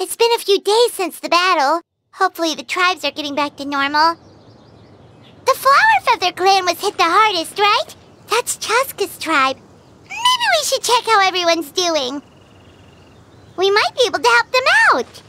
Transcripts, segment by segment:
It's been a few days since the battle. Hopefully the tribes are getting back to normal. The Flower Feather clan was hit the hardest, right? That's Chaska's tribe. Maybe we should check how everyone's doing. We might be able to help them out.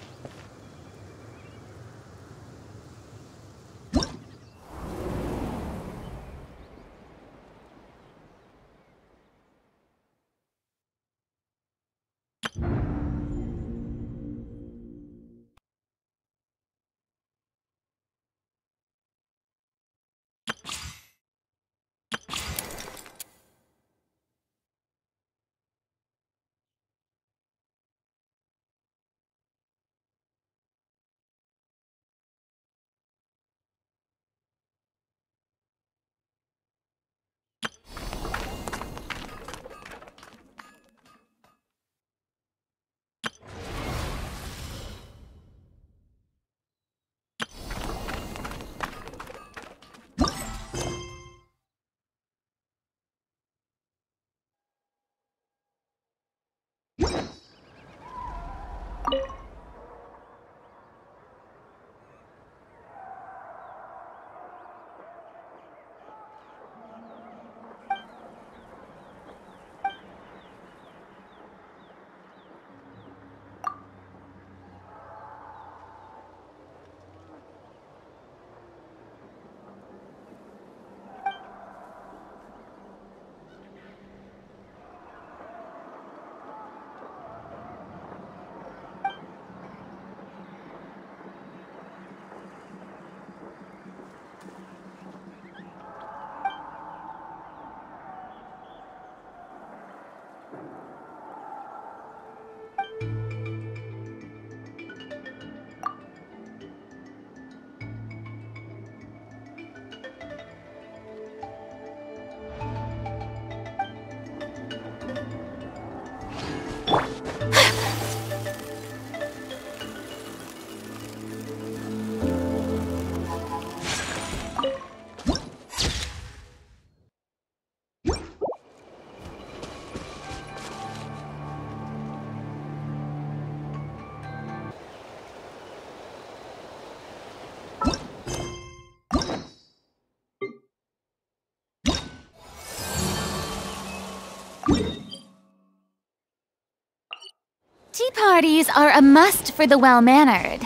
Tea parties are a must for the well-mannered.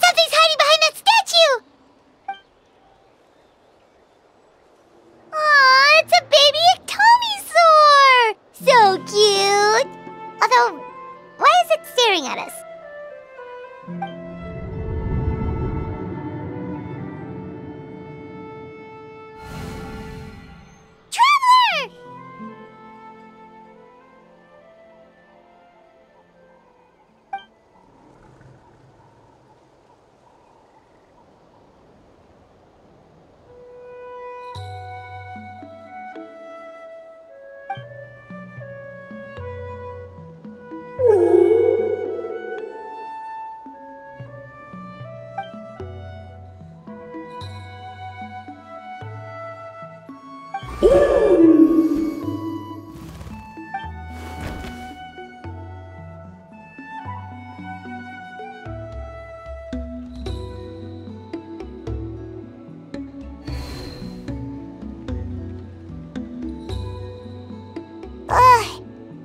Something's hiding behind that statue! Aw, it's a baby Ectomisaur! So cute! Although, why is it staring at us? Traveler!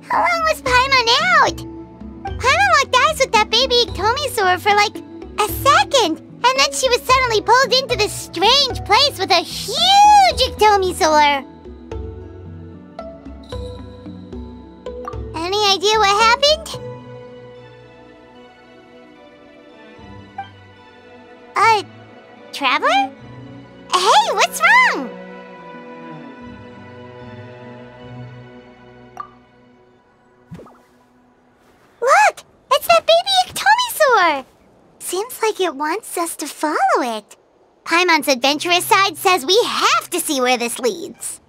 How long was Paimon out? Paimon locked eyes with that baby Ectomisaur for like a second, and then she was suddenly pulled into this strange place with a huge Ectomisaur. Any idea what happened? Traveler? Hey, what's wrong? Look! It's that baby Ectomisaur! Seems like it wants us to follow it. Paimon's adventurous side says we have to see where this leads.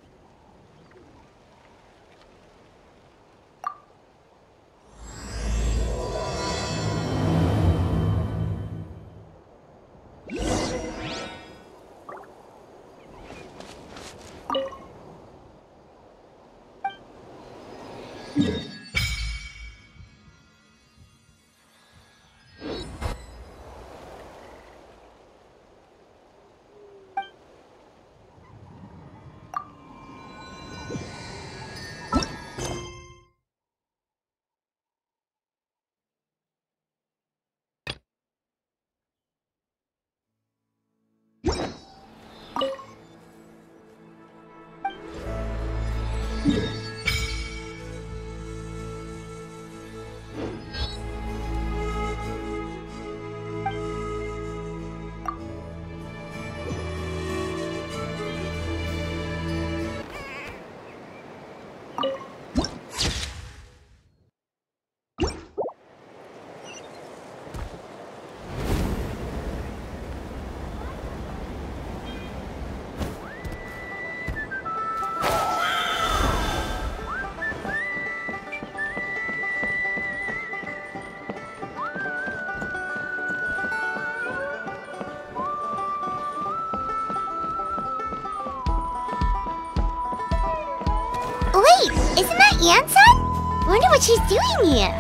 what she's doing here.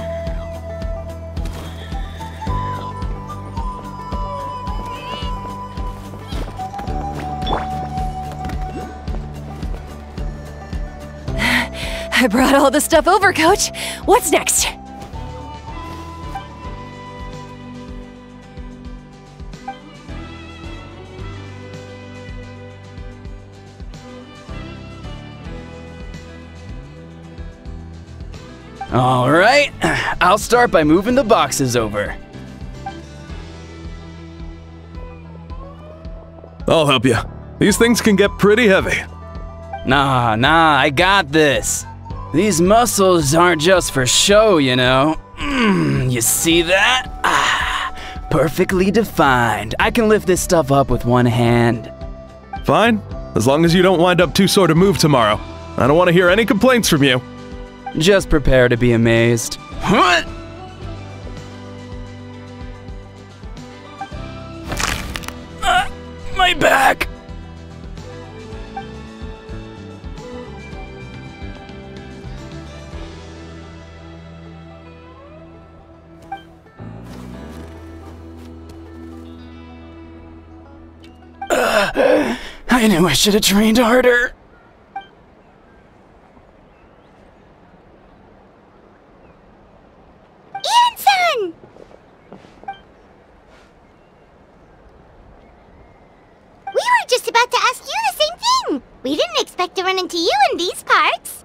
I brought all the stuff over, Coach. What's next? All right, I'll start by moving the boxes over. I'll help you. These things can get pretty heavy. Nah, I got this. These muscles aren't just for show, you know. You see that? Perfectly defined. I can lift this stuff up with one hand. Fine, as long as you don't wind up too sore to move tomorrow. I don't want to hear any complaints from you. Just prepare to be amazed. What? My back! I knew I should have trained harder. Anson! We were just about to ask you the same thing. We didn't expect to run into you in these parts.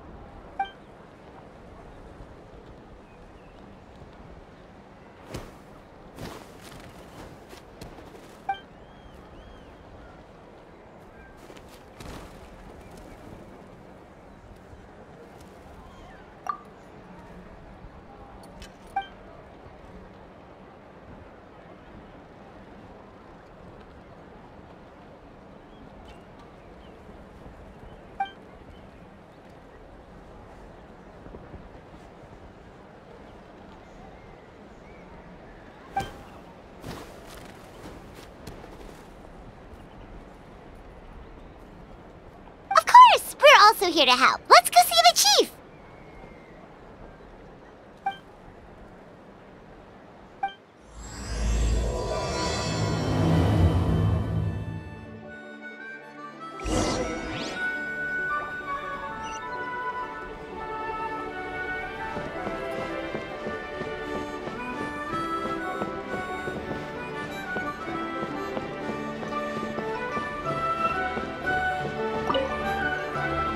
Also here to help. Let's go see the chief.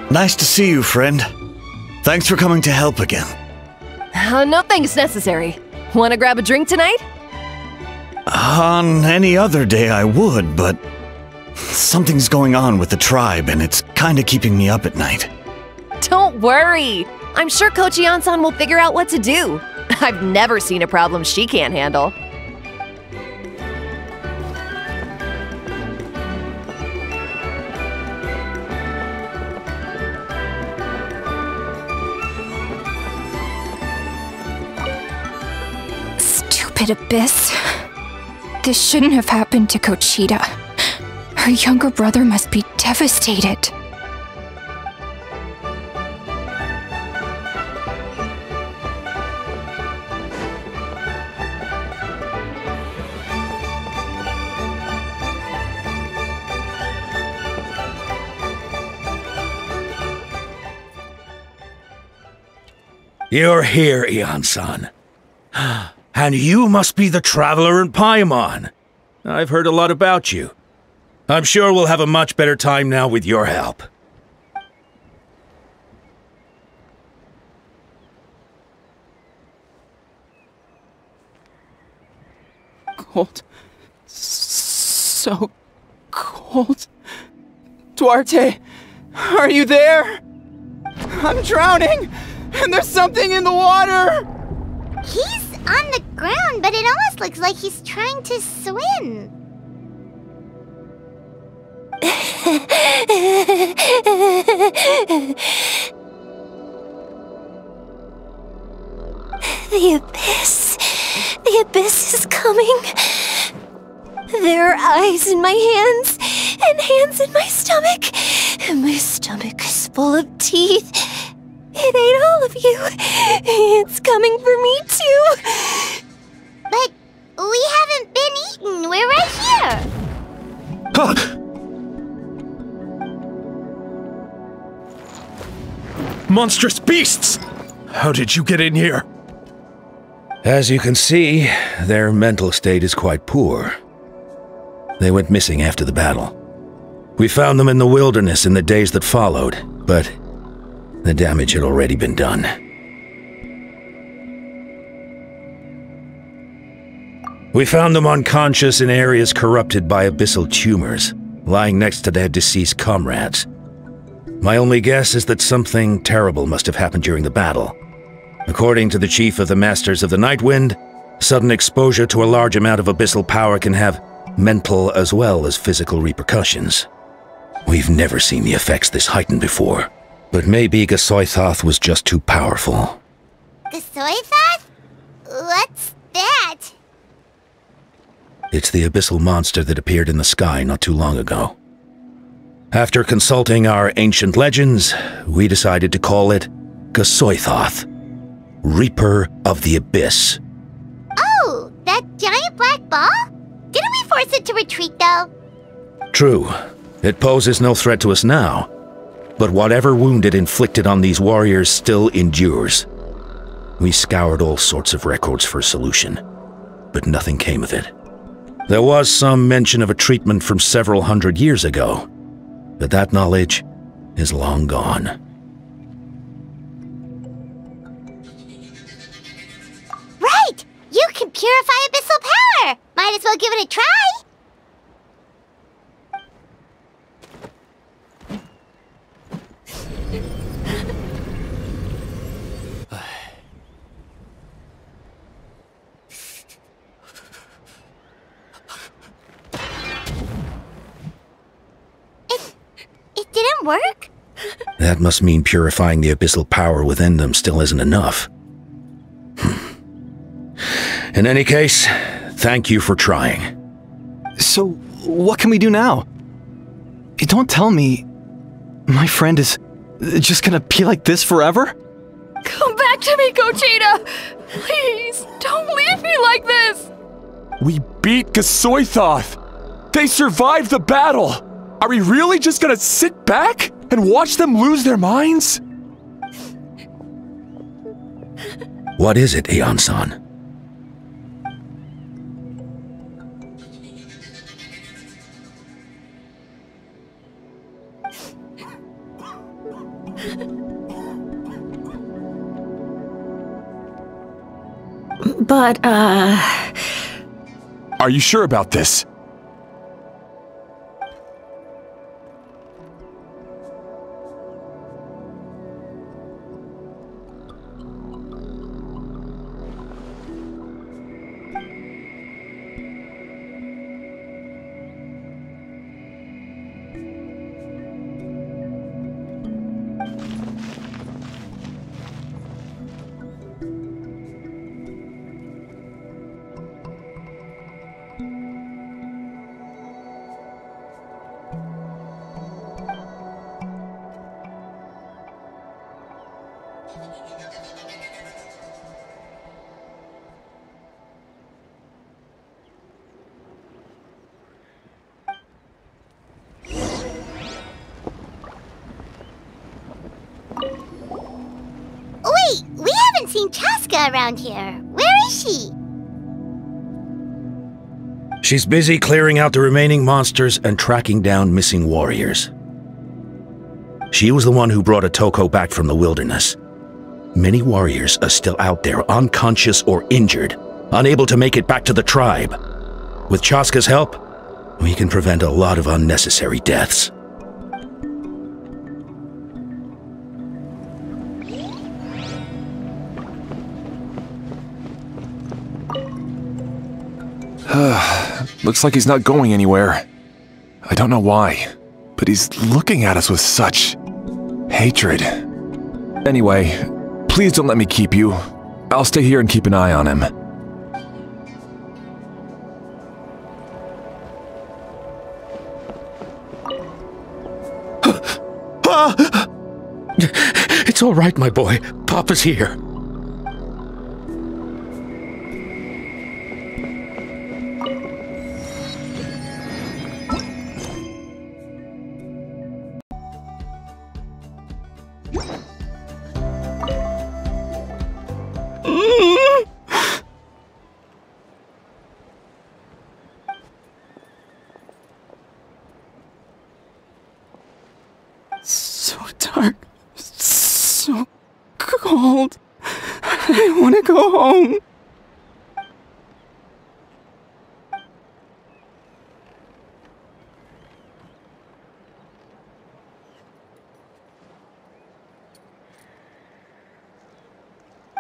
Nice to see you, friend. Thanks for coming to help again. No thanks necessary. Wanna grab a drink tonight? On any other day I would, but something's going on with the tribe and it's kinda keeping me up at night. Don't worry. I'm sure Coach Yansan will figure out what to do. I've never seen a problem she can't handle. Stupid Abyss. This shouldn't have happened to Cochita. Her younger brother must be devastated. You're here, Ian-san. And you must be the traveler in Paimon. I've heard a lot about you. I'm sure we'll have a much better time now with your help. Cold. So cold. Duarte, are you there? I'm drowning, and there's something in the water! He's on the ground, but it almost looks like he's trying to swim. The Abyss. The Abyss is coming. There are eyes in my hands, and hands in my stomach. And my stomach is full of teeth. It ain't all of you. It's coming for me too. But we haven't been eaten. We're right here. Huh. Monstrous beasts! How did you get in here? As you can see, their mental state is quite poor. They went missing after the battle. We found them in the wilderness in the days that followed, but the damage had already been done. We found them unconscious in areas corrupted by abyssal tumors, lying next to their deceased comrades. My only guess is that something terrible must have happened during the battle. According to the chief of the Masters of the Nightwind, sudden exposure to a large amount of abyssal power can have mental as well as physical repercussions. We've never seen the effects this heightened before, but maybe Gasoithoth was just too powerful. Gasoithoth? What's that? It's the abyssal monster that appeared in the sky not too long ago. After consulting our ancient legends, we decided to call it Gasoithoth, Reaper of the Abyss. Oh, that giant black ball? Didn't we force it to retreat, though? True. It poses no threat to us now, but whatever wound it inflicted on these warriors still endures. We scoured all sorts of records for a solution, but nothing came of it. There was some mention of a treatment from several hundred years ago, but that knowledge is long gone. Right! You can purify abyssal power! Might as well give it a try! It didn't work? That must mean purifying the abyssal power within them still isn't enough. In any case, thank you for trying. So, what can we do now? Don't tell me my friend is just gonna be like this forever? Come back to me, Gogeta! Please, don't leave me like this! We beat Gasoithoth! They survived the battle! Are we really just gonna sit back and watch them lose their minds? What is it, Aeon-san? But, Are you sure about this? Wait, we haven't seen Chaska around here. Where is she? She's busy clearing out the remaining monsters and tracking down missing warriors. She was the one who brought Otoko back from the wilderness. Many warriors are still out there, unconscious or injured, unable to make it back to the tribe. With Chaska's help, we can prevent a lot of unnecessary deaths. Looks like he's not going anywhere. I don't know why, but he's looking at us with such hatred. Anyway, please don't let me keep you. I'll stay here and keep an eye on him. It's all right, my boy. Papa's here. So dark, so cold. I want to go home.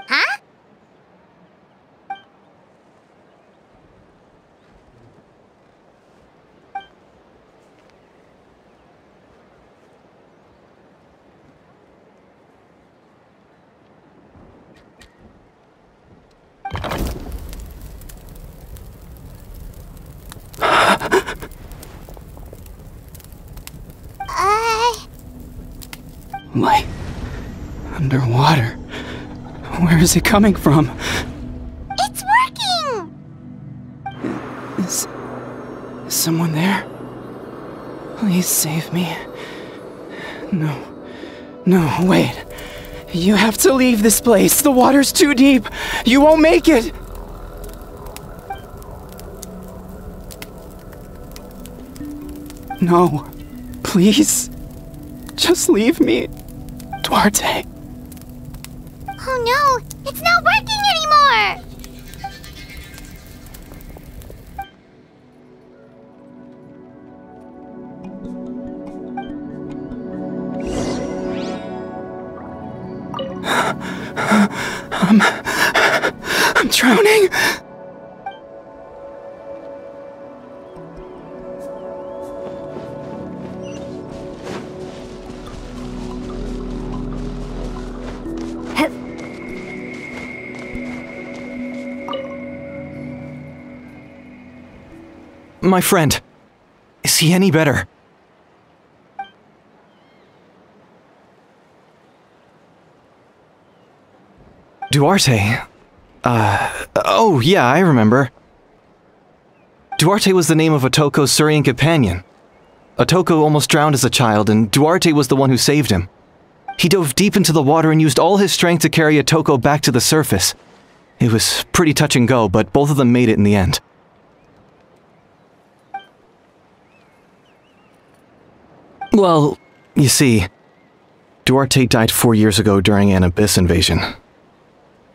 Huh? Light. Underwater. Where is it coming from? It's working! Is someone there? Please save me. No. No, wait. You have to leave this place. The water's too deep. You won't make it. No. Please. Just leave me. Duarte. Oh no! It's not working anymore! I'm drowning. My friend. Is he any better? Duarte? Oh yeah, I remember. Duarte was the name of Otoko's Surian companion. Otoko almost drowned as a child, and Duarte was the one who saved him. He dove deep into the water and used all his strength to carry Otoko back to the surface. It was pretty touch and go, but both of them made it in the end. Well, you see, Duarte died 4 years ago during an Abyss invasion.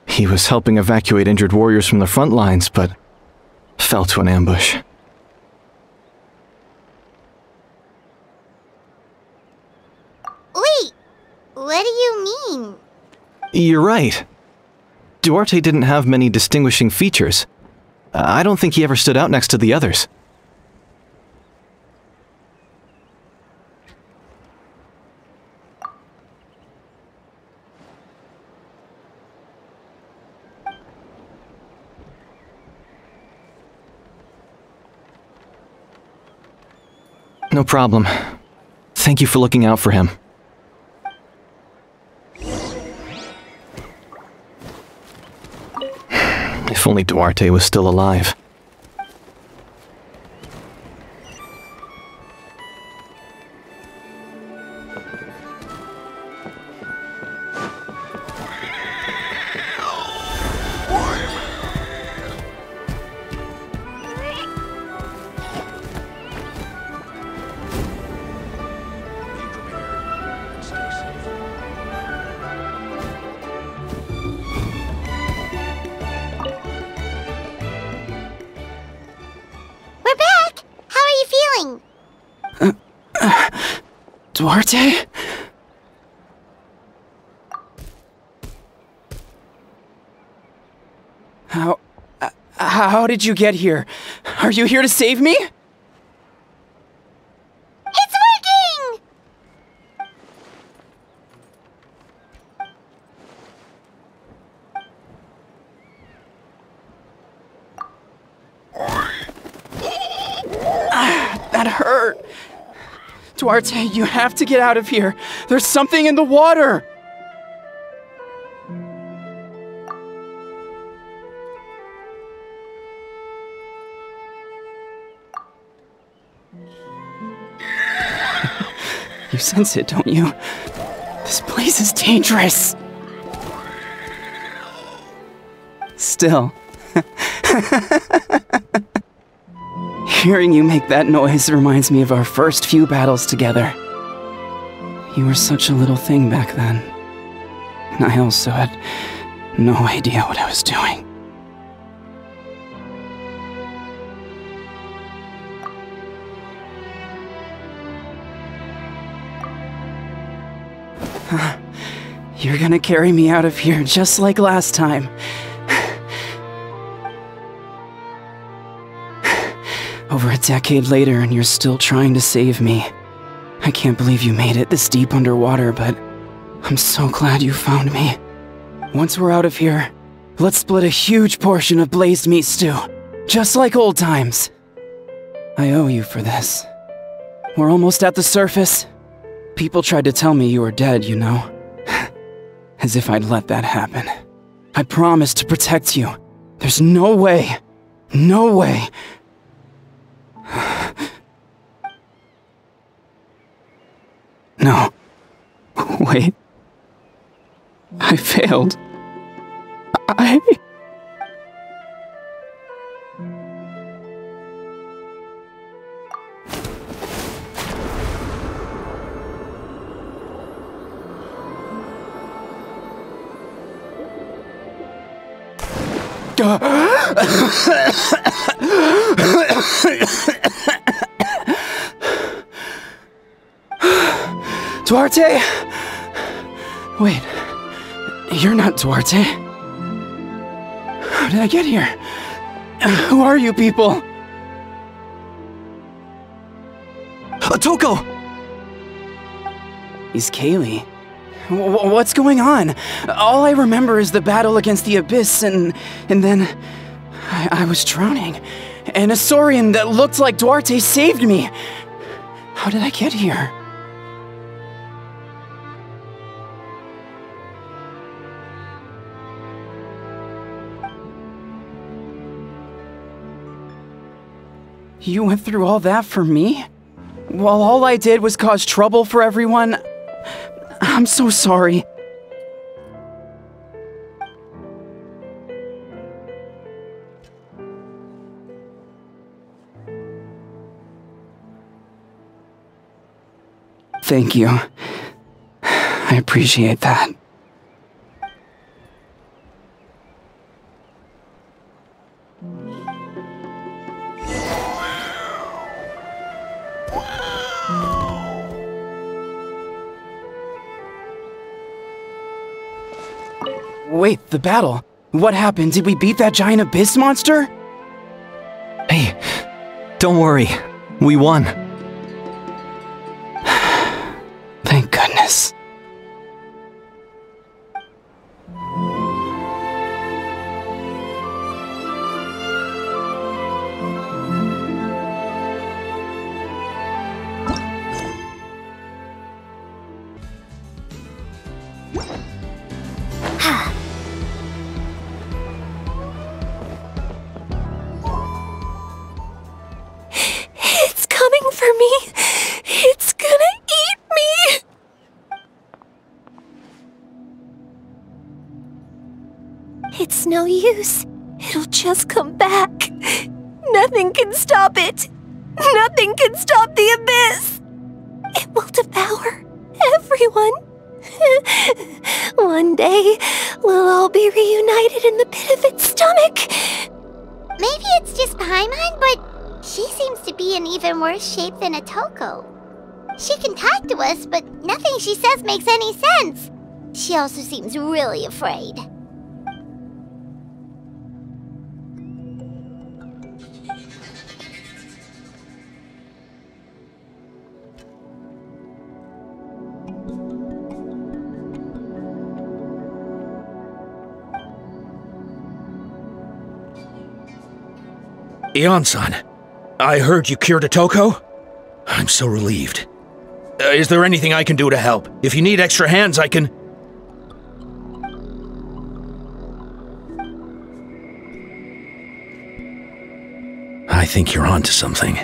He was helping evacuate injured warriors from the front lines, but fell to an ambush. Wait, what do you mean? You're right. Duarte didn't have many distinguishing features. I don't think he ever stood out next to the others. No problem. Thank you for looking out for him. If only Duarte was still alive. Duarte? How did you get here? Are you here to save me? It's working! That hurt. Duarte, you have to get out of here. There's something in the water. You sense it, don't you? This place is dangerous. Still. Hearing you make that noise reminds me of our first few battles together. You were such a little thing back then. And I also had no idea what I was doing. You're gonna carry me out of here just like last time. Over a decade later and you're still trying to save me. I can't believe you made it this deep underwater, but I'm so glad you found me. Once we're out of here, let's split a huge portion of blazed meat stew, just like old times. I owe you for this. We're almost at the surface. People tried to tell me you were dead, you know. As if I'd let that happen. I promised to protect you. There's no way. No way. No. Wait. I failed. Duarte? Wait, you're not Duarte. How did I get here? Who are you people? Otoko! He's Kaylee. What's going on? All I remember is the battle against the Abyss and then I was drowning. And a Saurian that looked like Duarte saved me. How did I get here? You went through all that for me? While all I did was cause trouble for everyone? I'm so sorry. Thank you. I appreciate that. Wait, the battle. What happened? Did we beat that giant abyss monster? Hey, don't worry. We won. Thank goodness. It's coming for me. It's gonna eat me. It's no use. It'll just come back. Nothing can stop it. Nothing can stop the abyss. It will devour everyone. One day, we'll all be reunited in the pit of its stomach. Maybe it's just Paimon, but she seems to be in even worse shape than Otoko. She can talk to us, but nothing she says makes any sense. She also seems really afraid. Ion-san, I heard you cured Otoko? I'm so relieved. Is there anything I can do to help? If you need extra hands, I can... I think you're onto something.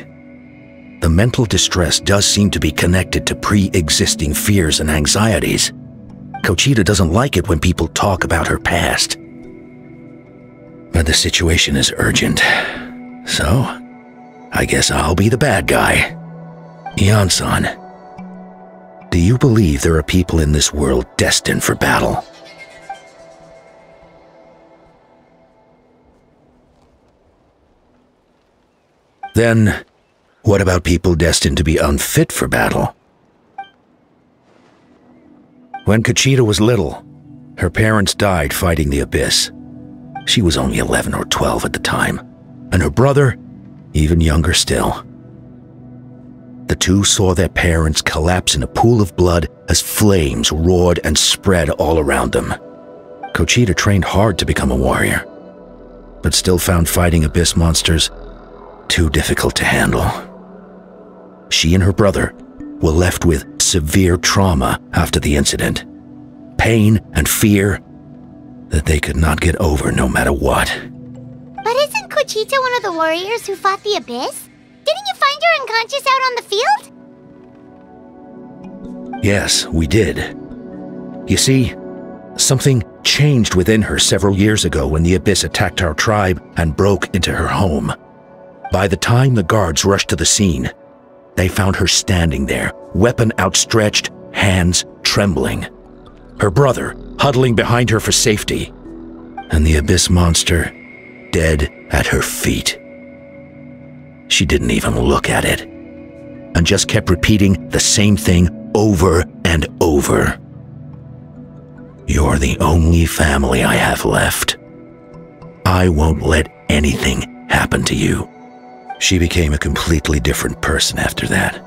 The mental distress does seem to be connected to pre-existing fears and anxieties. Conchita doesn't like it when people talk about her past. But the situation is urgent, so I guess I'll be the bad guy. Ian-san, do you believe there are people in this world destined for battle? Then, what about people destined to be unfit for battle? When Conchita was little, her parents died fighting the Abyss. She was only 11 or 12 at the time, and her brother, even younger still. The two saw their parents collapse in a pool of blood as flames roared and spread all around them. Conchita trained hard to become a warrior, but still found fighting Abyss monsters too difficult to handle. She and her brother were left with severe trauma after the incident, pain and fear that they could not get over no matter what. But isn't Conchita one of the warriors who fought the Abyss? Didn't you find her unconscious out on the field? Yes, we did. You see, something changed within her several years ago when the Abyss attacked our tribe and broke into her home. By the time the guards rushed to the scene, they found her standing there, weapon outstretched, hands trembling. Her brother huddling behind her for safety, and the Abyss monster dead at her feet. She didn't even look at it, and just kept repeating the same thing over and over. You're the only family I have left. I won't let anything happen to you. She became a completely different person after that.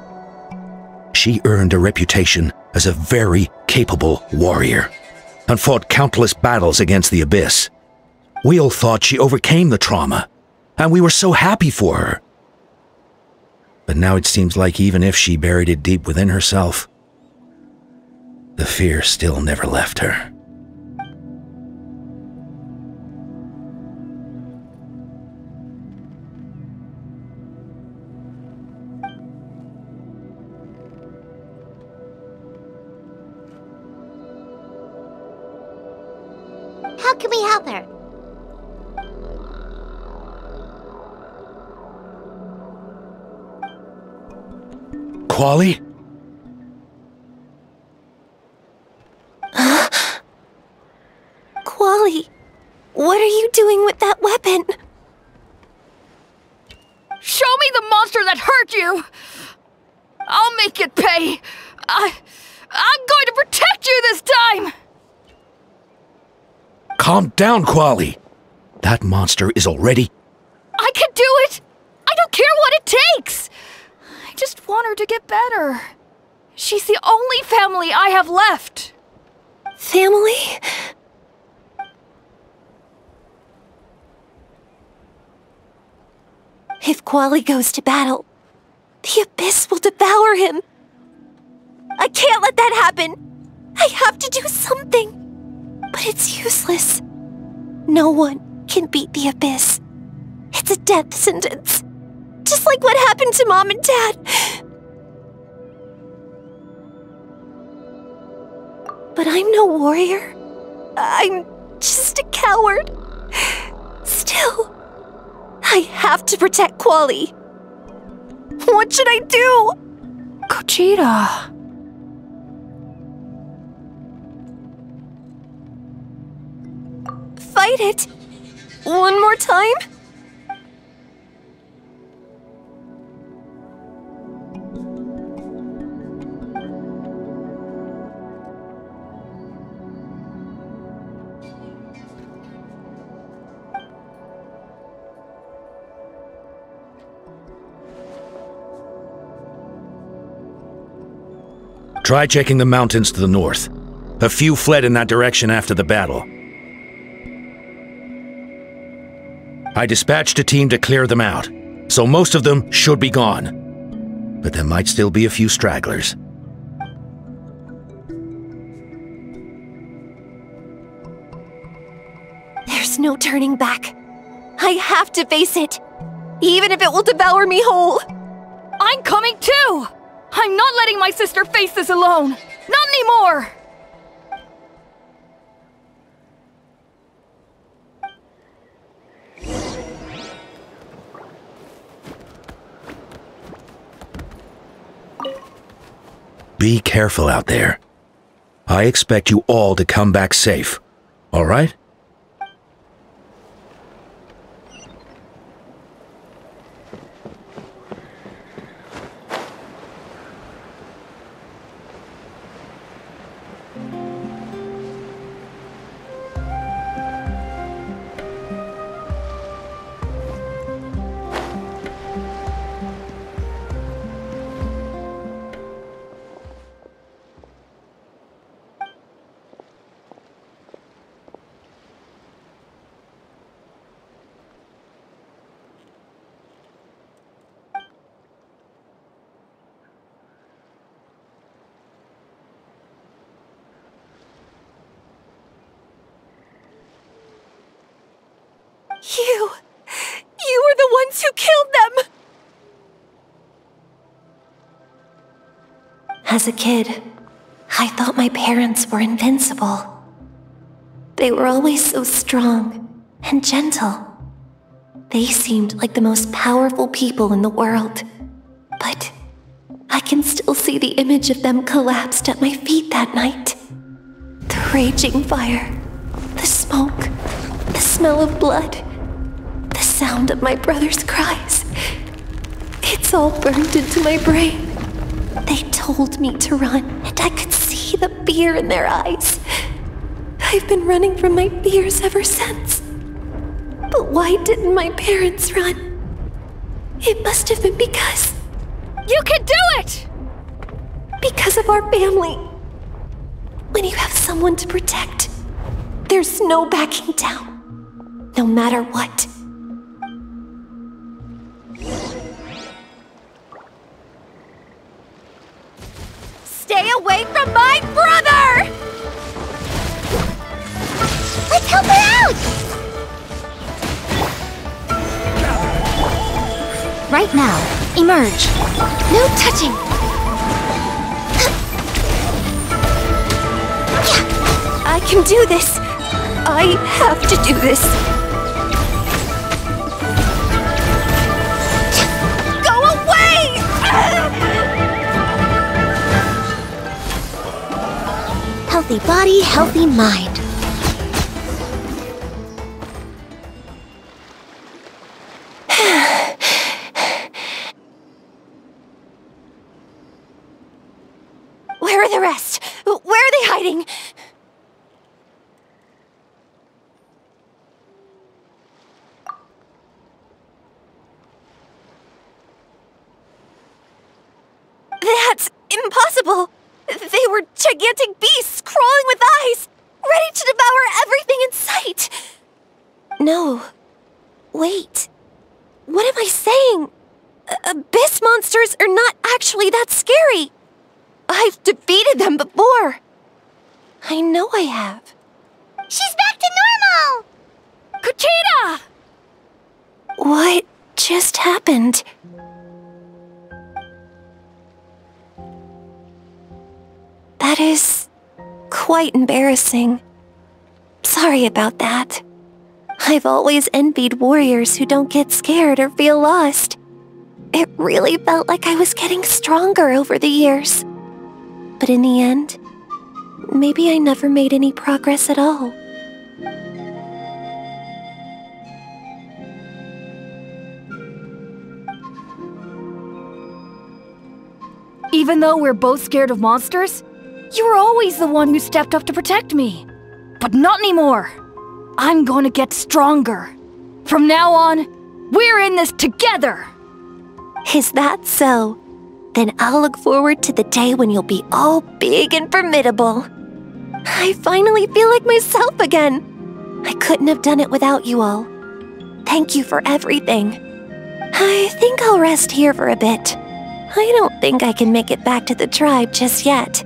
She earned a reputation as a very capable warrior, and fought countless battles against the Abyss. We all thought she overcame the trauma, and we were so happy for her. But now it seems like even if she buried it deep within herself, the fear still never left her. How can we help her? Quali? Quali, what are you doing with that weapon? Show me the monster that hurt you! I'll make it pay! I'm going to protect you this time! Calm down, Quali. That monster is already... I can do it! I don't care what it takes! I just want her to get better. She's the only family I have left. Family? If Quali goes to battle, the Abyss will devour him. I can't let that happen. I have to do something. But it's useless. No one can beat the Abyss. It's a death sentence. Just like what happened to Mom and Dad. But I'm no warrior. I'm just a coward. Still, I have to protect Quali. What should I do? Conchita. Fight it. One more time? Try checking the mountains to the north. A few fled in that direction after the battle. I dispatched a team to clear them out, so most of them should be gone. But there might still be a few stragglers. There's no turning back. I have to face it, even if it will devour me whole. I'm coming too! I'm not letting my sister face this alone! Not anymore! Be careful out there. I expect you all to come back safe, all right? You were the ones who killed them! As a kid, I thought my parents were invincible. They were always so strong and gentle. They seemed like the most powerful people in the world. But I can still see the image of them collapsed at my feet that night. The raging fire, the smoke, the smell of blood, the sound of my brother's cries. It's all burned into my brain. They told me to run, and I could see the fear in their eyes. I've been running from my fears ever since. But why didn't my parents run? It must have been because... You can do it! Because of our family. When you have someone to protect, there's no backing down, no matter what. Stay away from my brother! Let's help her out! Right now, emerge. No touching! I can do this! I have to do this! Go away! Healthy body, healthy mind. Where are the rest? Where are they hiding? That's impossible! They were gigantic beasts crawling with eyes, ready to devour everything in sight! No. Wait. What am I saying? Abyss monsters are not actually that scary. I've defeated them before. I know I have. She's back to normal! Kuchita! What just happened? That is quite embarrassing. Sorry about that. I've always envied warriors who don't get scared or feel lost. It really felt like I was getting stronger over the years. But in the end, maybe I never made any progress at all. Even though we're both scared of monsters, you were always the one who stepped up to protect me. But not anymore. I'm going to get stronger. From now on, we're in this together. Is that so? Then I'll look forward to the day when you'll be all big and formidable. I finally feel like myself again. I couldn't have done it without you all. Thank you for everything. I think I'll rest here for a bit. I don't think I can make it back to the tribe just yet.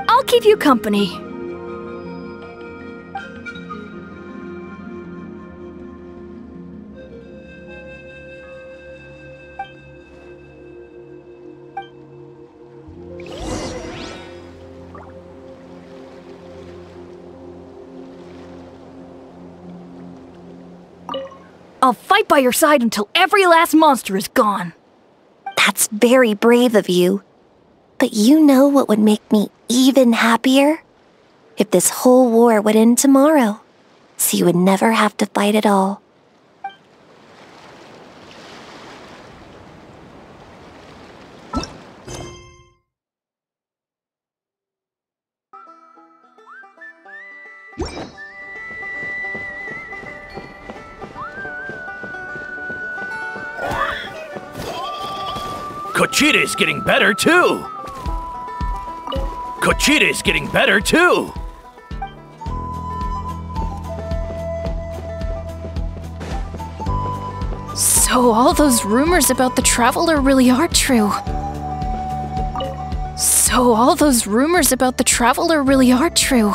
I'll keep you company. I'll fight by your side until every last monster is gone. That's very brave of you. But you know what would make me even happier? If this whole war would end tomorrow, so you would never have to fight at all. Conchita is getting better too! Conchita is getting better too! So all those rumors about the Traveler really are true. So all those rumors about the Traveler really are true.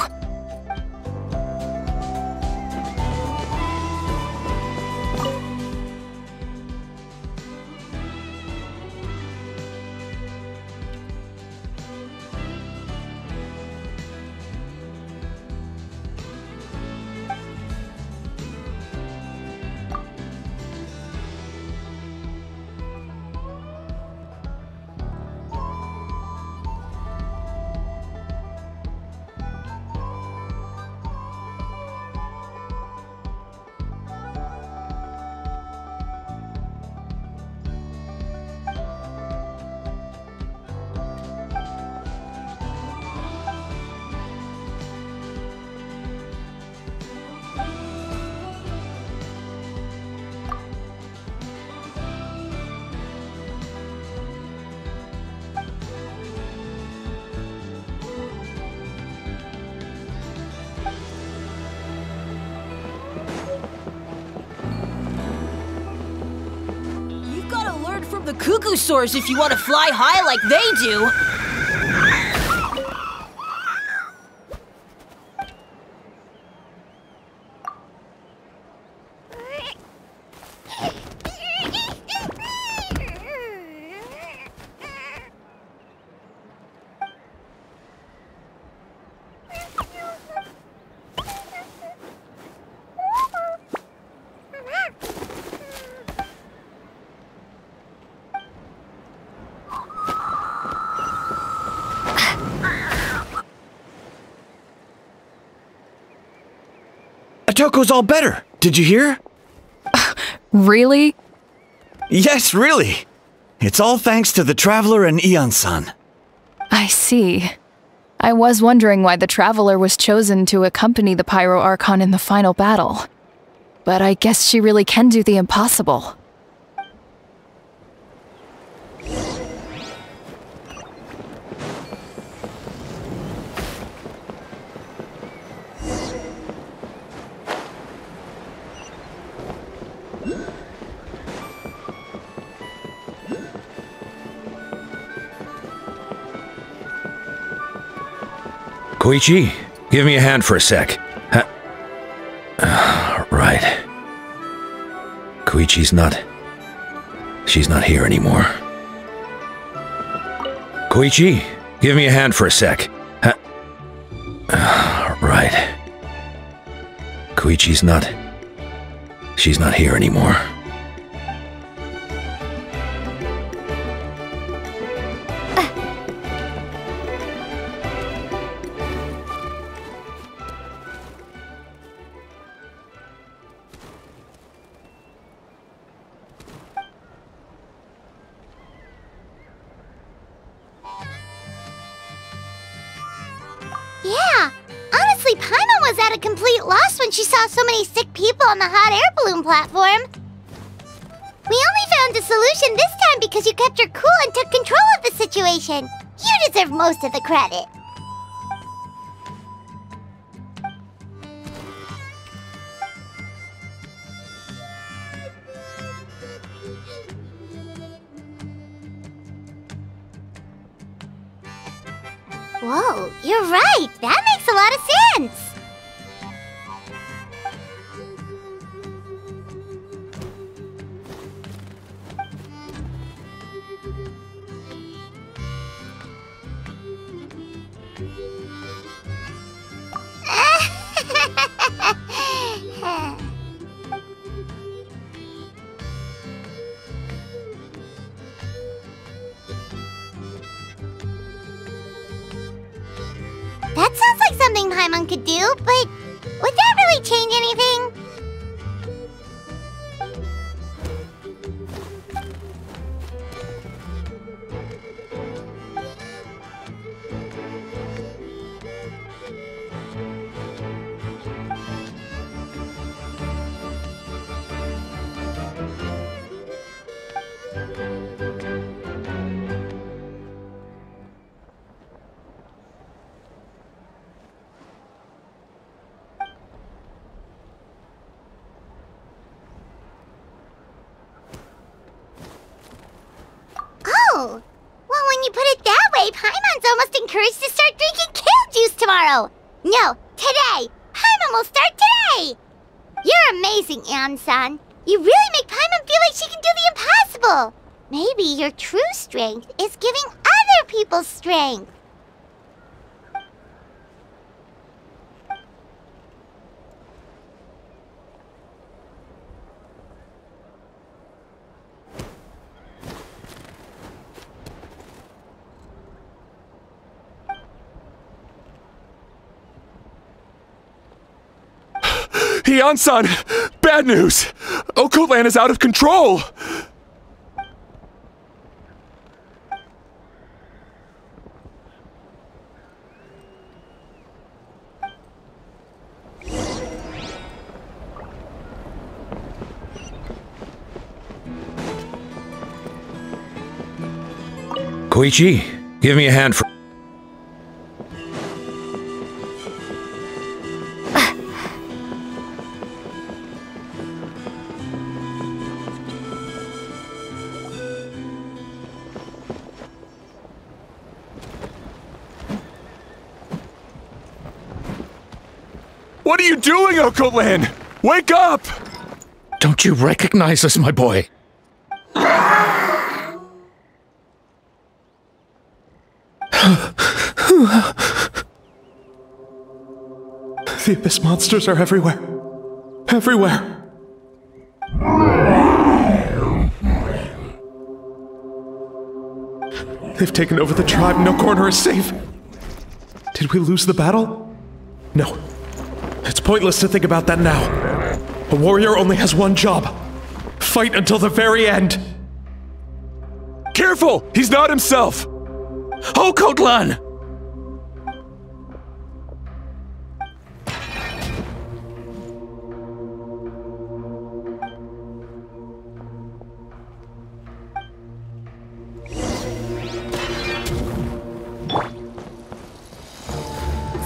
The cuckoo soars if you want to fly high like they do. Otoko's all better. Did you hear? Really? Yes, really. It's all thanks to the Traveler and Ian-san. I see. I was wondering why the Traveler was chosen to accompany the Pyro Archon in the final battle. But I guess she really can do the impossible. Koichi, give me a hand for a sec. Right. Koichi's not... She's not here anymore. Koichi, give me a hand for a sec. Right. Koichi's not... She's not here anymore. Yeah, honestly, Paimon was at a complete loss when she saw so many sick people on the hot air balloon platform. We only found a solution this time because you kept your cool and took control of the situation. You deserve most of the credit. Whoa, you're right. That makes a lot of sense. sounds like something Paimon could do, but would that really change anything? Oh, well, when you put it that way, Paimon's almost encouraged to start drinking kale juice tomorrow. No, today. Paimon will start today. You're amazing, Aeon-san. You really make Paimon feel like she can do the impossible. Maybe your true strength is giving other people strength. Aeon-san! Bad news! Occult Land is out of control! Koichi, give me a hand for... What are you doing, Occult Land? Wake up! Don't you recognize us, my boy? The Abyss monsters are everywhere. Everywhere. They've taken over the tribe. No corner is safe. Did we lose the battle? No. It's pointless to think about that now. A warrior only has one job. Fight until the very end. Careful! He's not himself! Occult Land!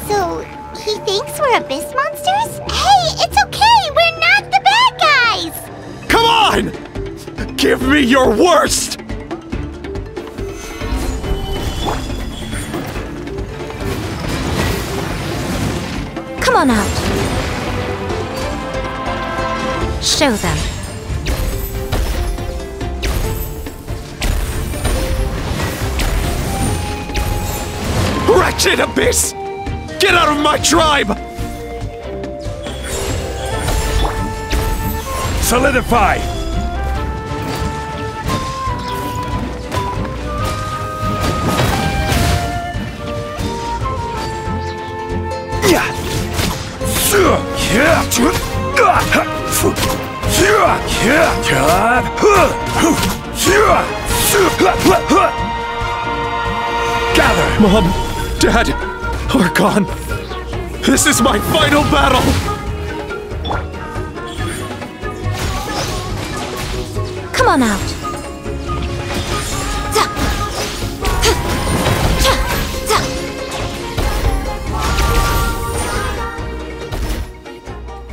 So, he thinks we're Abyss monsters? Hey, it's okay! We're not the bad guys! Come on! Give me your worst! Come on out. Show them. Wretched Abyss! Get out of my tribe! Solidify! Gather! Mom, Dad, are gone. This is my final battle! Come on out.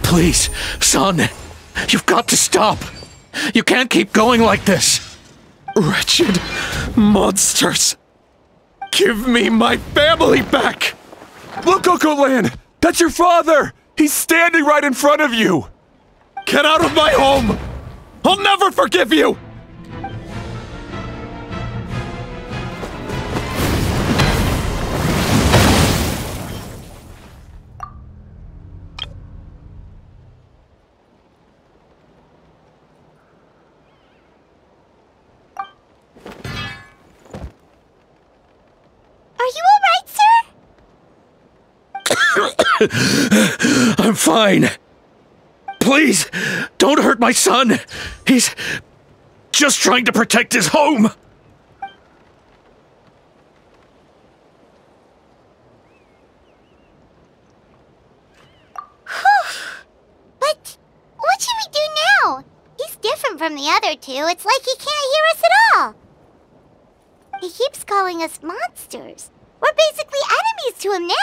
Please, son, you've got to stop. You can't keep going like this. Wretched monsters! Give me my family back! Look, Occult Land! That's your father! He's standing right in front of you! Get out of my home! I'll never forgive you! Are you alright, sir? I'm fine. Please, don't hurt my son. He's just trying to protect his home. But what should we do now? He's different from the other two. It's like he can't hear us at all. He keeps calling us monsters. We're basically enemies to him now.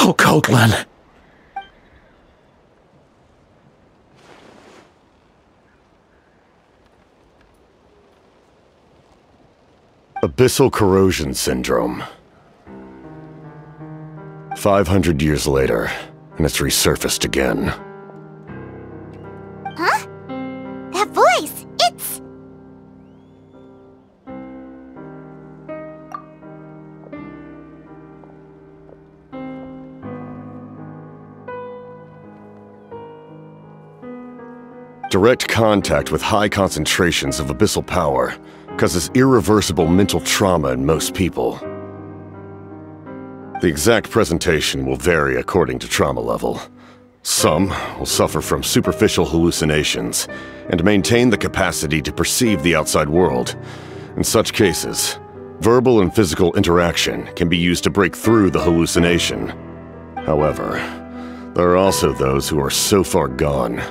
Oh, Coatlan. Abyssal corrosion syndrome. 500 years later, and it's resurfaced again. Huh? That voice! It's... Direct contact with high concentrations of abyssal power causes irreversible mental trauma in most people. The exact presentation will vary according to trauma level. Some will suffer from superficial hallucinations and maintain the capacity to perceive the outside world. In such cases, verbal and physical interaction can be used to break through the hallucination. However, there are also those who are so far gone,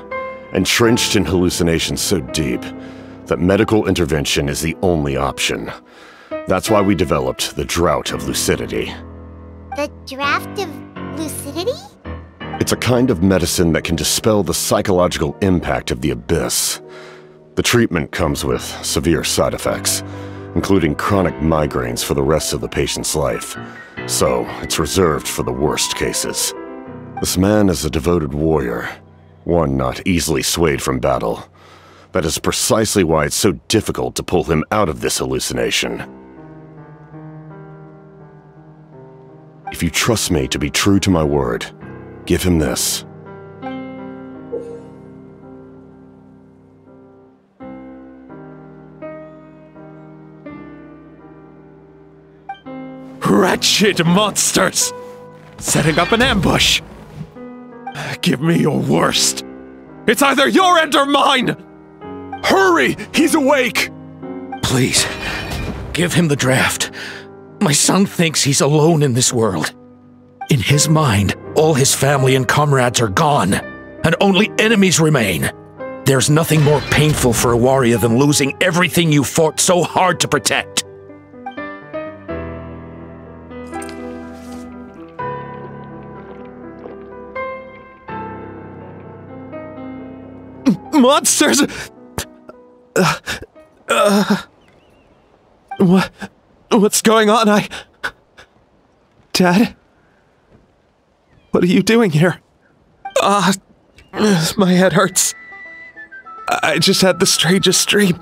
entrenched in hallucinations so deep, that medical intervention is the only option. That's why we developed the Drought of Lucidity. The Draft of Lucidity? It's a kind of medicine that can dispel the psychological impact of the abyss. The treatment comes with severe side effects, including chronic migraines for the rest of the patient's life. So, it's reserved for the worst cases. This man is a devoted warrior, one not easily swayed from battle. That is precisely why it's so difficult to pull him out of this hallucination. If you trust me to be true to my word, give him this. Wretched monsters! Setting up an ambush! Give me your worst. It's either your end or mine! Hurry! He's awake! Please, give him the draft. My son thinks he's alone in this world. In his mind, all his family and comrades are gone, and only enemies remain. There's nothing more painful for a warrior than losing everything you fought so hard to protect. Monsters! What's going on? Dad? What are you doing here? My head hurts. I just had the strangest dream.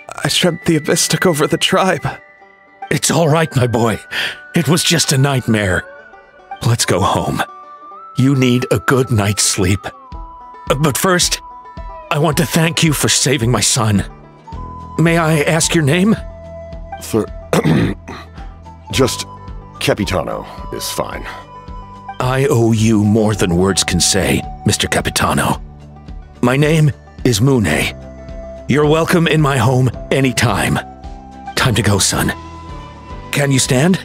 I dreamt the Abyss took over the tribe. It's all right, my boy. It was just a nightmare. Let's go home. You need a good night's sleep. But first, I want to thank you for saving my son. May I ask your name? Just Capitano is fine. I owe you more than words can say, Mr. Capitano. My name is Mune. You're welcome in my home anytime. Time to go, son. Can you stand?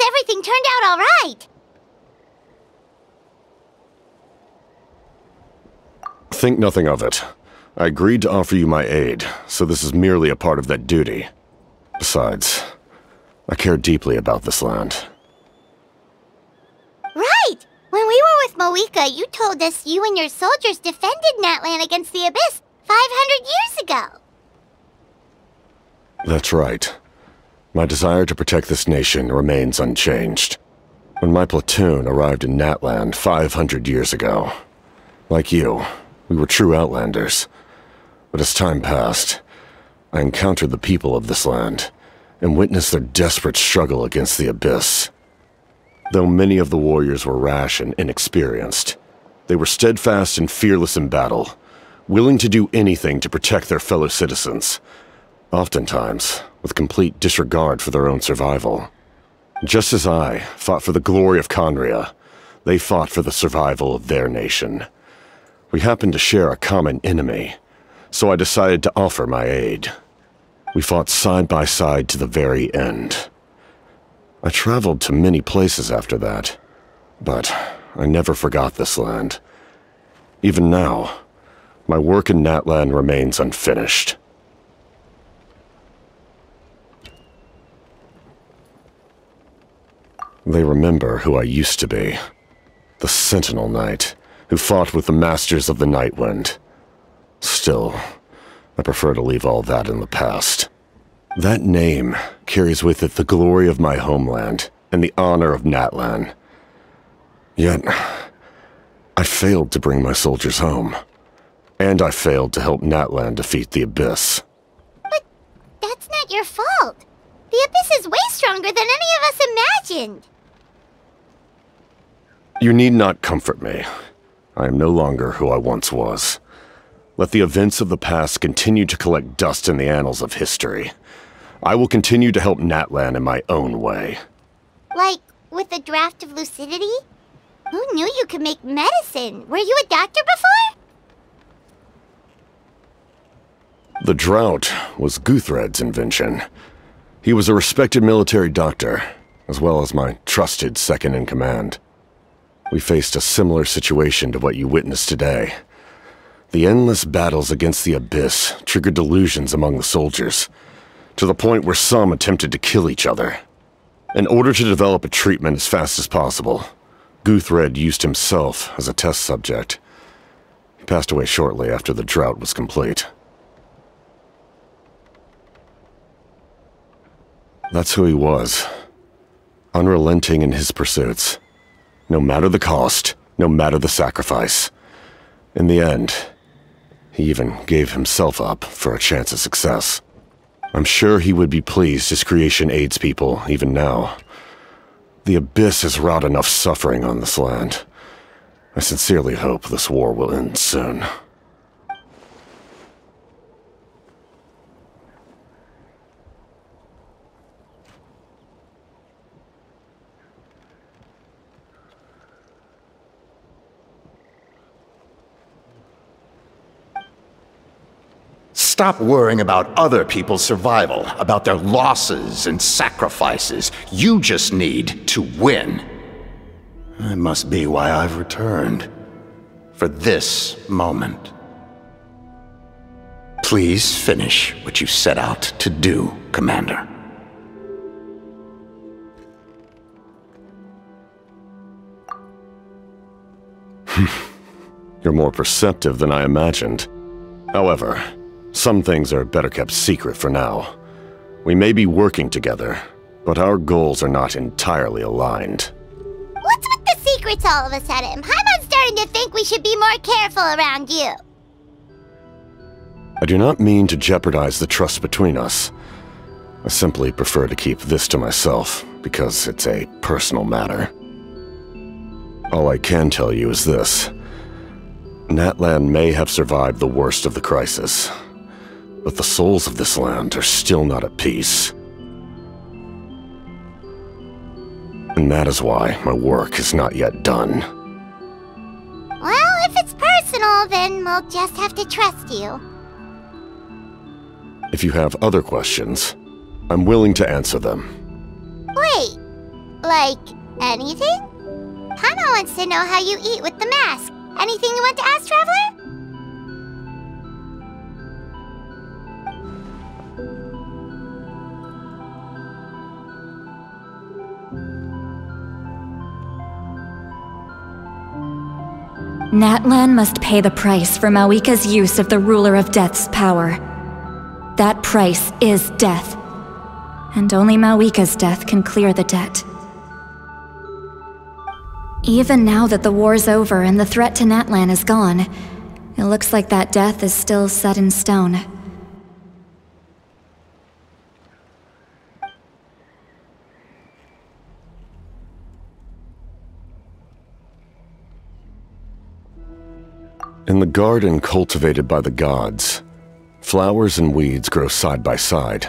Everything turned out all right. Think nothing of it. I agreed to offer you my aid, so this is merely a part of that duty. Besides, I care deeply about this land. Right! When we were with Moika, you told us you and your soldiers defended Natlan against the Abyss 500 years ago. That's right. My desire to protect this nation remains unchanged. When my platoon arrived in Natland 500 years ago, like you, we were true outlanders. But as time passed, I encountered the people of this land and witnessed their desperate struggle against the Abyss. Though many of the warriors were rash and inexperienced, they were steadfast and fearless in battle, willing to do anything to protect their fellow citizens, oftentimes with complete disregard for their own survival. Just as I fought for the glory of Conria, they fought for the survival of their nation. We happened to share a common enemy, so I decided to offer my aid. We fought side by side to the very end. I traveled to many places after that, but I never forgot this land. Even now, my work in Natland remains unfinished. They remember who I used to be. The Sentinel Knight, who fought with the Masters of the Nightwind. Still, I prefer to leave all that in the past. That name carries with it the glory of my homeland and the honor of Natland. Yet, I failed to bring my soldiers home. And I failed to help Natland defeat the Abyss. But that's not your fault. The Abyss is way stronger than any of us imagined. You need not comfort me. I am no longer who I once was. Let the events of the past continue to collect dust in the annals of history. I will continue to help Natland in my own way. Like, with the draft of lucidity? Who knew you could make medicine? Were you a doctor before? The drought was Guthred's invention. He was a respected military doctor, as well as my trusted second-in-command. We faced a similar situation to what you witnessed today. The endless battles against the Abyss triggered delusions among the soldiers, to the point where some attempted to kill each other. In order to develop a treatment as fast as possible, Guthred used himself as a test subject. He passed away shortly after the drought was complete. That's who he was. Unrelenting in his pursuits. No matter the cost, no matter the sacrifice. In the end, he even gave himself up for a chance of success. I'm sure he would be pleased his creation aids people, even now. The Abyss has wrought enough suffering on this land. I sincerely hope this war will end soon. Stop worrying about other people's survival, about their losses and sacrifices. You just need to win. That must be why I've returned. For this moment. Please finish what you set out to do, Commander. You're more perceptive than I imagined. However, some things are better kept secret for now. We may be working together, but our goals are not entirely aligned. What's with the secrets all of a sudden? I'm starting to think we should be more careful around you. I do not mean to jeopardize the trust between us. I simply prefer to keep this to myself, because it's a personal matter. All I can tell you is this. Natland may have survived the worst of the crisis, but the souls of this land are still not at peace. And that is why my work is not yet done. Well, if it's personal, then we'll just have to trust you. If you have other questions, I'm willing to answer them. Wait, like anything? Hana wants to know how you eat with the mask. Anything you want to ask, Traveler? Natlan must pay the price for Mawika's use of the Ruler of Death's power. That price is death. And only Mawika's death can clear the debt. Even now that the war's over and the threat to Natlan is gone, it looks like that death is still set in stone. In the garden cultivated by the gods, flowers and weeds grow side by side.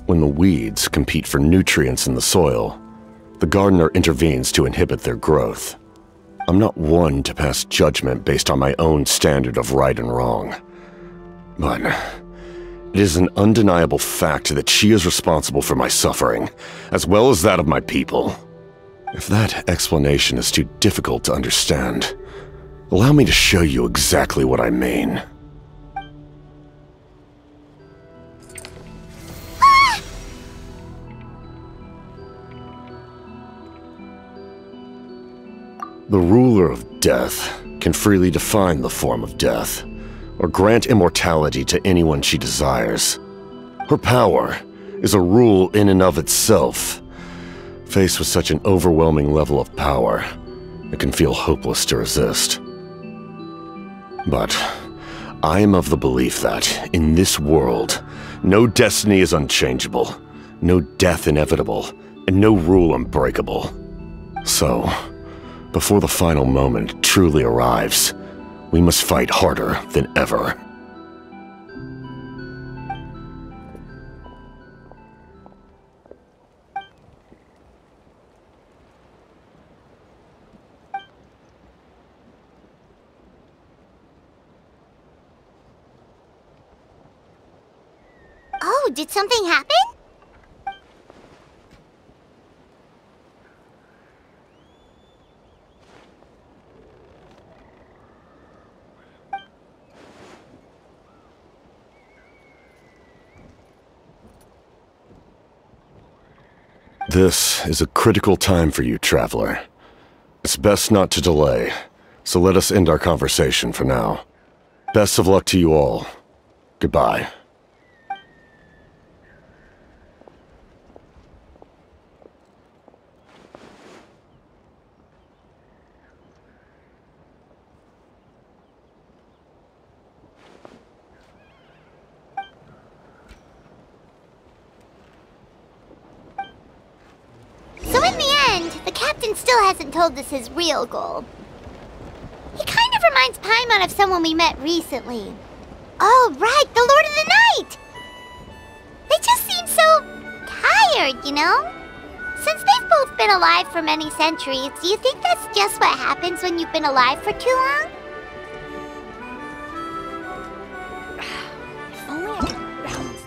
When the weeds compete for nutrients in the soil, the gardener intervenes to inhibit their growth. I'm not one to pass judgment based on my own standard of right and wrong. But it is an undeniable fact that she is responsible for my suffering, as well as that of my people. If that explanation is too difficult to understand, allow me to show you exactly what I mean. The ruler of death can freely define the form of death, or grant immortality to anyone she desires. Her power is a rule in and of itself. Faced with such an overwhelming level of power, it can feel hopeless to resist. But I am of the belief that, in this world, no destiny is unchangeable, no death inevitable, and no rule unbreakable. So, before the final moment truly arrives, we must fight harder than ever. Oh, did something happen? This is a critical time for you, Traveler. It's best not to delay, so let us end our conversation for now. Best of luck to you all. Goodbye. Still hasn't told us his real goal. He kind of reminds Paimon of someone we met recently. Oh, right, the Lord of the Night! They just seem so tired, you know? Since they've both been alive for many centuries, do you think that's just what happens when you've been alive for too long? If only I could balance.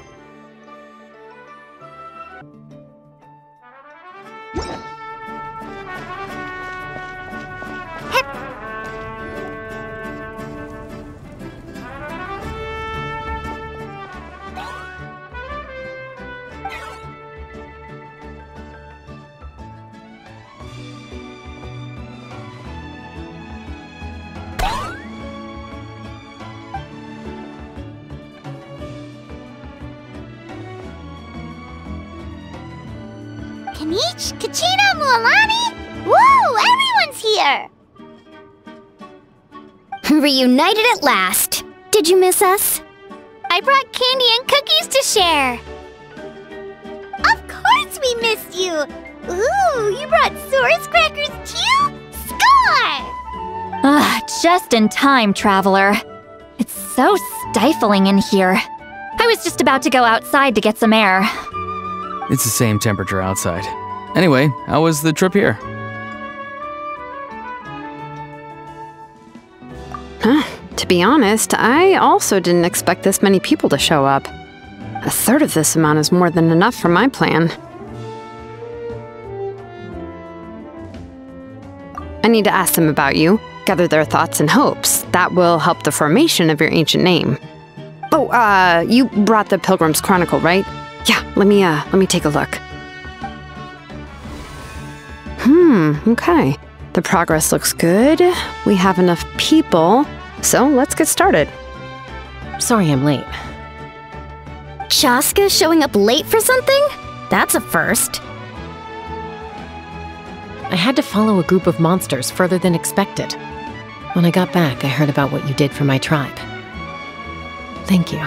Kanich, Kachina, Mualani? Woo! Everyone's here! Reunited at last. Did you miss us? I brought candy and cookies to share. Of course we missed you! Ooh, you brought Saurus crackers too? Score! Just in time, Traveler. It's so stifling in here. I was just about to go outside to get some air. It's the same temperature outside. Anyway, how was the trip here? To be honest, I also didn't expect this many people to show up. A third of this amount is more than enough for my plan. I need to ask them about you, gather their thoughts and hopes. That will help the formation of your ancient name. Oh, you brought the Pilgrim's Chronicle, right? Yeah, let me take a look. Okay. The progress looks good. We have enough people, so let's get started. Sorry I'm late. Chaska showing up late for something? That's a first. I had to follow a group of monsters further than expected. When I got back, I heard about what you did for my tribe. Thank you.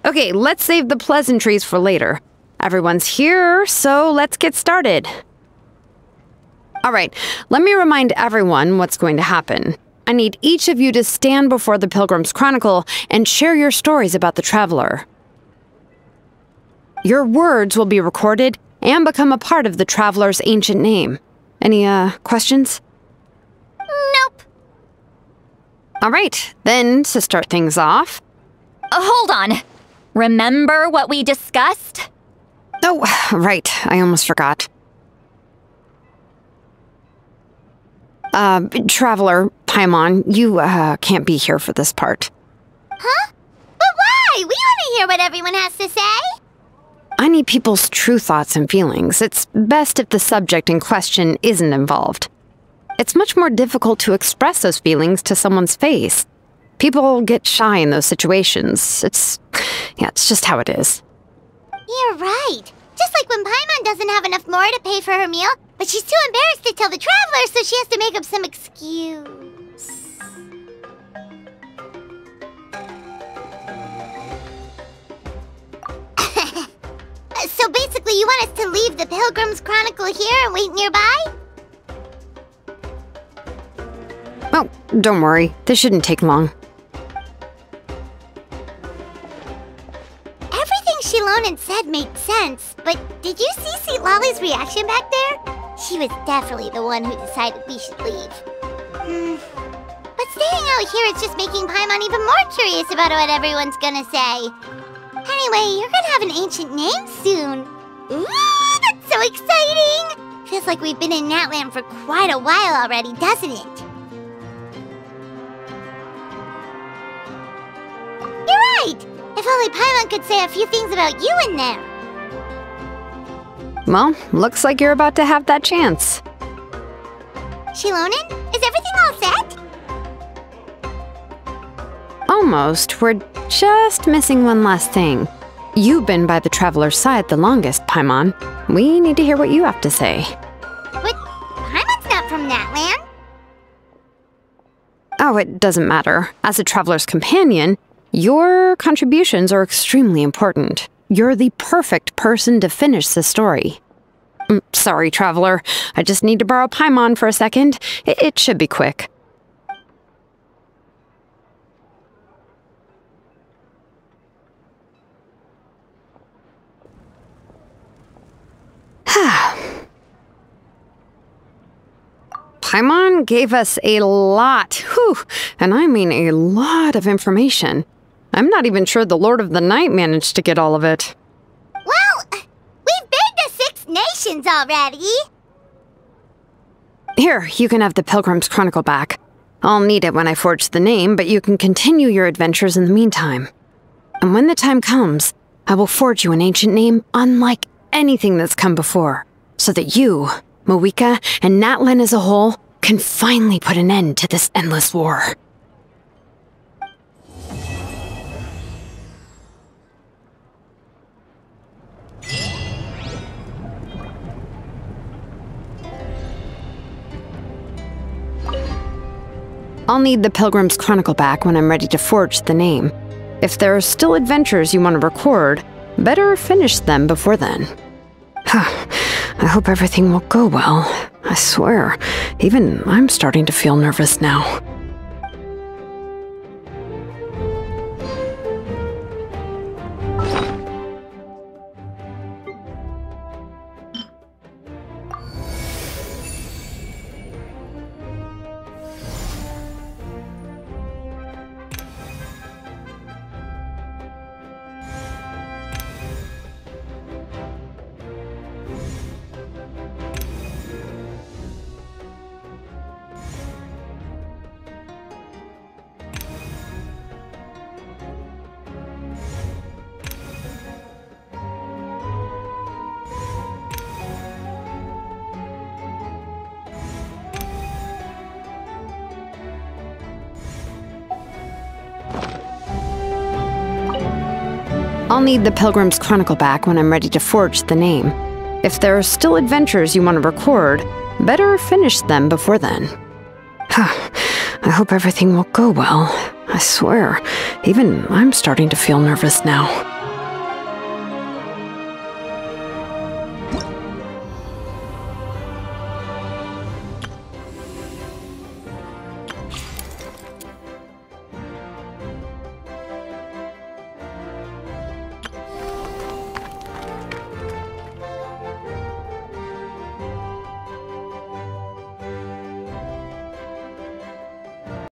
Okay, let's save the pleasantries for later. Everyone's here, so let's get started. Alright, let me remind everyone what's going to happen. I need each of you to stand before the Pilgrim's Chronicle and share your stories about the Traveler. Your words will be recorded and become a part of the Traveler's ancient name. Any, questions? Nope. Alright, then to start things off... Hold on. Remember what we discussed? Oh, right. I almost forgot. Traveler, Paimon, you, can't be here for this part. Huh? But why? We want to hear what everyone has to say. I need people's true thoughts and feelings. It's best if the subject in question isn't involved. It's much more difficult to express those feelings to someone's face. People get shy in those situations. It's just how it is. You're right. Just like when Paimon doesn't have enough more to pay for her meal, but she's too embarrassed to tell the Traveler, so she has to make up some excuse. So basically, you want us to leave the Pilgrim's Chronicle here and wait nearby? Oh, don't worry. This shouldn't take long. Everything Shilonen said made sense, but did you see Sweet Lolly's reaction back there? She was definitely the one who decided we should leave. But staying out here is just making Paimon even more curious about what everyone's gonna say. Anyway, you're gonna have an ancient name soon. Ooh, that's so exciting! Feels like we've been in Natland for quite a while already, doesn't it? You're right! If only Paimon could say a few things about you in there. Well, looks like you're about to have that chance. Shilonen, is everything all set? Almost. We're just missing one last thing. You've been by the Traveler's side the longest, Paimon. We need to hear what you have to say. But Paimon's not from Natland. Oh, it doesn't matter. As a Traveler's companion, your contributions are extremely important. You're the perfect person to finish the story. Sorry, Traveler. I just need to borrow Paimon for a second. It should be quick. Paimon gave us a lot, and I mean a lot of information. I'm not even sure the Lord of the Night managed to get all of it. Well, we've been to 6 nations already. Here, you can have the Pilgrim's Chronicle back. I'll need it when I forge the name, but you can continue your adventures in the meantime. And when the time comes, I will forge you an ancient name unlike anything that's come before, so that you, Moeka, and Natlan as a whole can finally put an end to this endless war. I'll need the Pilgrim's Chronicle back when I'm ready to forge the name. If there are still adventures you want to record, better finish them before then. I hope everything will go well. I swear, even I'm starting to feel nervous now. I'll need the Pilgrim's Chronicle back when I'm ready to forge the name. If there are still adventures you want to record, better finish them before then. I hope everything will go well. I swear, even I'm starting to feel nervous now.